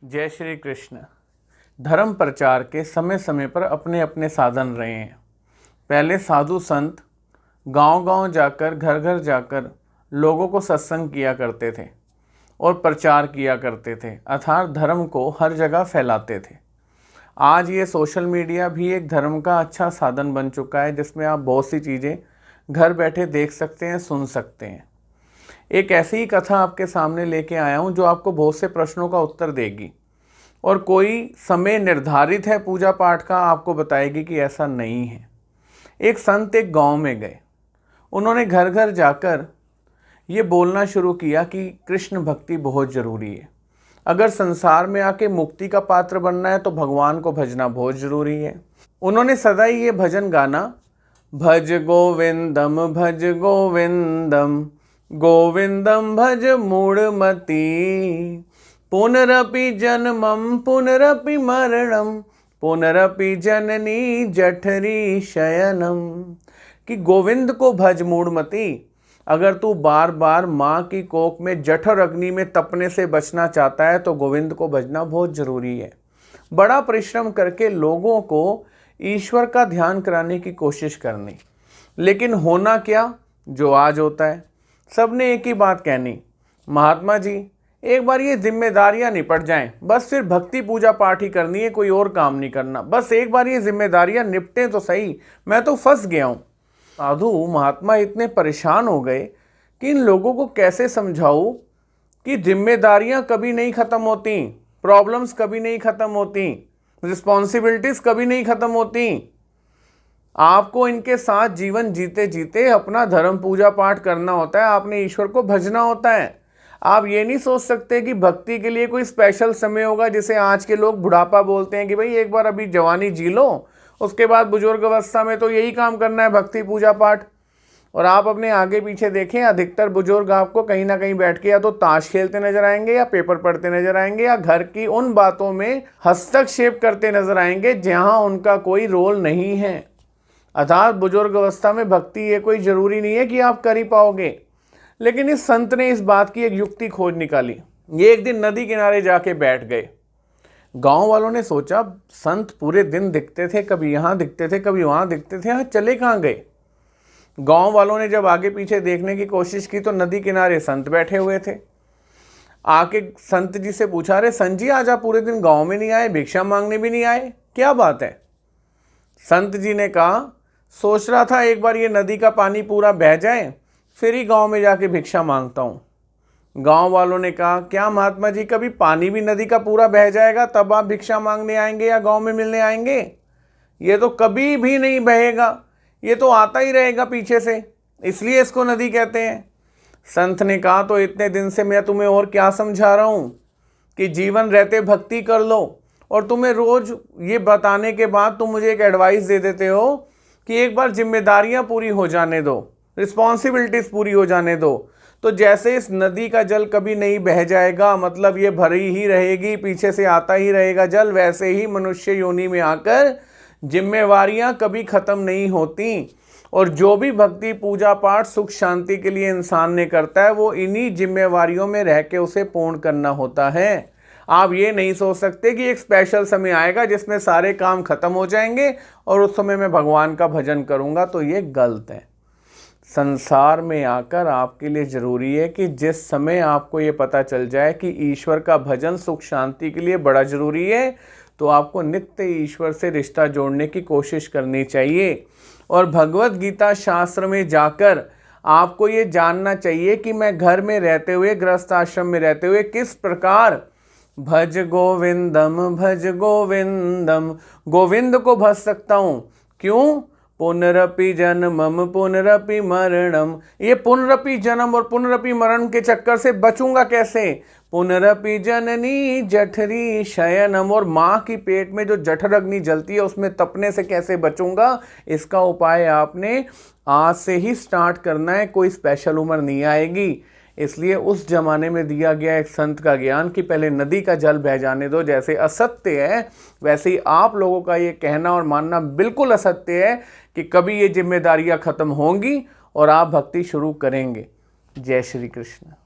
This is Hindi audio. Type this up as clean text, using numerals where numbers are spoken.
जय श्री कृष्ण। धर्म प्रचार के समय समय पर अपने अपने साधन रहे हैं। पहले साधु संत गांव-गांव जाकर, घर घर जाकर लोगों को सत्संग किया करते थे और प्रचार किया करते थे, अर्थात धर्म को हर जगह फैलाते थे। आज ये सोशल मीडिया भी एक धर्म का अच्छा साधन बन चुका है, जिसमें आप बहुत सी चीज़ें घर बैठे देख सकते हैं, सुन सकते हैं। एक ऐसी ही कथा आपके सामने लेके आया हूँ जो आपको बहुत से प्रश्नों का उत्तर देगी, और कोई समय निर्धारित है पूजा पाठ का आपको बताएगी कि ऐसा नहीं है। एक संत एक गांव में गए। उन्होंने घर घर जाकर ये बोलना शुरू किया कि कृष्ण भक्ति बहुत ज़रूरी है। अगर संसार में आके मुक्ति का पात्र बनना है तो भगवान को भजना बहुत ज़रूरी है। उन्होंने सदा ही ये भजन गाना, भज गोविंदम गोविंदम भज मूढ़मती, पुनरपि जन्मम पुनरपि मरणम, पुनरपि जननी जठरी शयनम। कि गोविंद को भज मूढ़मती, अगर तू बार बार माँ की कोख में जठर अग्नि में तपने से बचना चाहता है तो गोविंद को भजना बहुत ज़रूरी है। बड़ा परिश्रम करके लोगों को ईश्वर का ध्यान कराने की कोशिश करनी, लेकिन होना क्या जो आज होता है। सबने एक ही बात कहनी, महात्मा जी एक बार ये जिम्मेदारियां निपट जाएं, बस फिर भक्ति पूजा पाठ ही करनी है, कोई और काम नहीं करना, बस एक बार ये जिम्मेदारियां निपटें तो सही, मैं तो फंस गया हूँ। साधु महात्मा इतने परेशान हो गए कि इन लोगों को कैसे समझाऊं कि जिम्मेदारियां कभी नहीं ख़त्म होती, प्रॉब्लम्स कभी नहीं ख़त्म होती, रिस्पॉन्सिबिलिटीज़ कभी नहीं ख़त्म होती। आपको इनके साथ जीवन जीते जीते अपना धर्म पूजा पाठ करना होता है, आपने ईश्वर को भजना होता है। आप ये नहीं सोच सकते कि भक्ति के लिए कोई स्पेशल समय होगा, जिसे आज के लोग बुढ़ापा बोलते हैं कि भाई एक बार अभी जवानी जी लो, उसके बाद बुजुर्ग अवस्था में तो यही काम करना है, भक्ति पूजा पाठ। और आप अपने आगे पीछे देखें, अधिकतर बुजुर्ग आपको कहीं ना कहीं बैठ के या तो ताश खेलते नजर आएंगे, या पेपर पढ़ते नजर आएंगे, या घर की उन बातों में हस्तक्षेप करते नजर आएंगे जहां उनका कोई रोल नहीं है। अर्थात बुजुर्ग अवस्था में भक्ति ये कोई ज़रूरी नहीं है कि आप कर ही पाओगे। लेकिन इस संत ने इस बात की एक युक्ति खोज निकाली। ये एक दिन नदी किनारे जाके बैठ गए। गांव वालों ने सोचा, संत पूरे दिन दिखते थे, कभी यहाँ दिखते थे, कभी वहाँ दिखते थे, यहाँ चले कहाँ गए। गांव वालों ने जब आगे पीछे देखने की कोशिश की तो नदी किनारे संत बैठे हुए थे। आके संत जी से पूछा, अरे संत जी आज आप पूरे दिन गाँव में नहीं आए, भिक्षा मांगने भी नहीं आए, क्या बात है। संत जी ने कहा, सोच रहा था एक बार ये नदी का पानी पूरा बह जाए, फिर ही गांव में जाके भिक्षा मांगता हूँ। गांव वालों ने कहा, क्या महात्मा जी कभी पानी भी नदी का पूरा बह जाएगा तब आप भिक्षा मांगने आएंगे या गांव में मिलने आएंगे? ये तो कभी भी नहीं बहेगा, ये तो आता ही रहेगा पीछे से, इसलिए इसको नदी कहते हैं। संत ने कहा, तो इतने दिन से मैं तुम्हें और क्या समझा रहा हूँ कि जीवन रहते भक्ति कर लो, और तुम्हें रोज़ ये बताने के बाद तुम मुझे एक एडवाइस दे देते हो कि एक बार जिम्मेदारियां पूरी हो जाने दो, रिस्पॉन्सिबिलिटीज़ पूरी हो जाने दो। तो जैसे इस नदी का जल कभी नहीं बह जाएगा, मतलब ये भरी ही रहेगी, पीछे से आता ही रहेगा जल, वैसे ही मनुष्य योनि में आकर जिम्मेवारियां कभी ख़त्म नहीं होती। और जो भी भक्ति पूजा पाठ सुख शांति के लिए इंसान ने करता है, वो इन्हीं जिम्मेवारियों में रह के उसे पूर्ण करना होता है। आप ये नहीं सोच सकते कि एक स्पेशल समय आएगा जिसमें सारे काम खत्म हो जाएंगे और उस समय मैं भगवान का भजन करूंगा, तो ये गलत है। संसार में आकर आपके लिए ज़रूरी है कि जिस समय आपको ये पता चल जाए कि ईश्वर का भजन सुख शांति के लिए बड़ा ज़रूरी है, तो आपको नित्य ईश्वर से रिश्ता जोड़ने की कोशिश करनी चाहिए। और भगवत गीता शास्त्र में जाकर आपको ये जानना चाहिए कि मैं घर में रहते हुए, गृहस्थ आश्रम में रहते हुए किस प्रकार भज गोविंदम गोविंद को भज सकता हूँ। क्यों? पुनरपि जन्मम पुनरपि मरणम। ये पुनरपि जन्म और पुनरपि मरण के चक्कर से बचूंगा कैसे? पुनरपि जननी जठरी शयनम, और माँ की पेट में जो जठर अग्नि जलती है उसमें तपने से कैसे बचूंगा? इसका उपाय आपने आज से ही स्टार्ट करना है, कोई स्पेशल उम्र नहीं आएगी। इसलिए उस जमाने में दिया गया एक संत का ज्ञान कि पहले नदी का जल बह जाने दो, जैसे असत्य है वैसे ही आप लोगों का ये कहना और मानना बिल्कुल असत्य है कि कभी ये जिम्मेदारियां खत्म होंगी और आप भक्ति शुरू करेंगे। जय श्री कृष्ण।